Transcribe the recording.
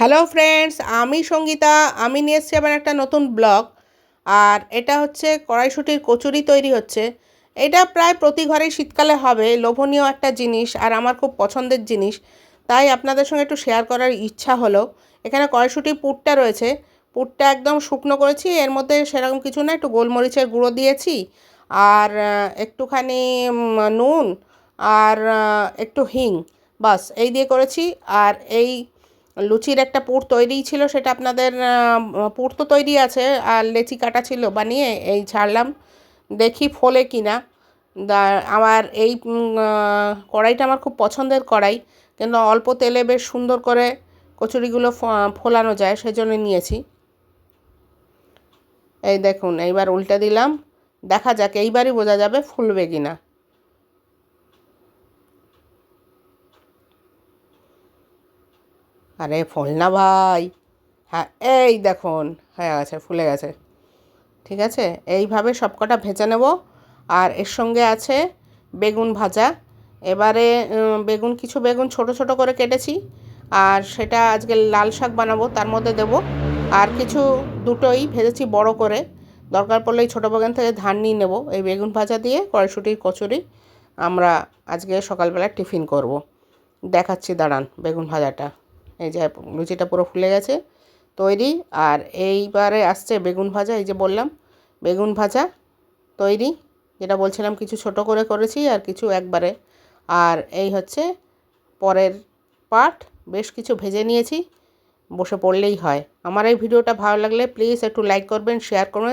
Hello friends, আমি সঙ্গীতা। আমি নিয়ে এসেছি আবার একটা নতুন ব্লগ। আর এটা হচ্ছে কড়াইশুঁটির কচুরি তৈরি হচ্ছে। এটা প্রায় প্রতি ঘরেই শীতকালে হবে, লোভনীয় একটা জিনিস আর আমার খুব পছন্দের জিনিস, তাই আপনাদের সঙ্গে একটু শেয়ার করার ইচ্ছা হলো। এখানে কড়াইশুঁটির পুরটা রয়েছে, পুরটা একদম শুকনো করেছি, এর মধ্যে সেরকম কিছু না, একটু গোলমরিচের গুঁড়ো দিয়েছি আর একটুখানি নুন আর একটু হিং, বাস এই দিয়ে করেছি। আর এই লুচির একটা পুর তৈরি ছিল, সেটা আপনাদের পুর তো তৈরি আছে, আর লেচি কাটা ছিল, বানিয়ে এই ছাড়লাম, দেখি ফোলে কি না। আমার এই কড়াইটা আমার খুব পছন্দের কড়াই, কিন্তু অল্প তেলে বেশ সুন্দর করে কচুরিগুলো ফোলানো যায়, সেজন্য নিয়েছি। এই দেখুন, এইবার উল্টে দিলাম, দেখা যাক এইবারই বোঝা যাবে ফুলবে কি না। আরে ফোল না ভাই। হ্যাঁ, এই দেখুন হয়ে গেছে, ফুলে গেছে। ঠিক আছে, এইভাবে সবকটা ভেজে নেব। আর এর সঙ্গে আছে বেগুন ভাজা। এবারে কিছু বেগুন ছোট ছোট করে কেটেছি, আর সেটা আজকে লাল শাক বানাবো, তার মধ্যে দেব। আর কিছু দুটোই ভেজেছি বড় করে, দরকার পড়লে এই ছোটো বেগুন থেকে ধান নিয়ে নেব। এই বেগুন ভাজা দিয়ে কড়াইশুঁটির কচুরি আমরা আজকে সকালবেলা টিফিন করব। দেখাচ্ছি দাঁড়ান বেগুন ভাজাটা। এই যে লুচিটা পুরো ফুলে গেছে, তৈরি। আর এইবারে আসছে বেগুন ভাজা, এই যে বললাম বেগুন ভাজা তৈরি, যেটা বলছিলাম কিছু ছোট করে করেছি আর কিছু একবারে। আর এই হচ্ছে পরের পার্ট, বেশ কিছু ভেজে নিয়েছি, বসে পড়লেই হয়। আমার এই ভিডিওটা ভালো লাগলে প্লিজ একটু লাইক করবেন, শেয়ার করবেন।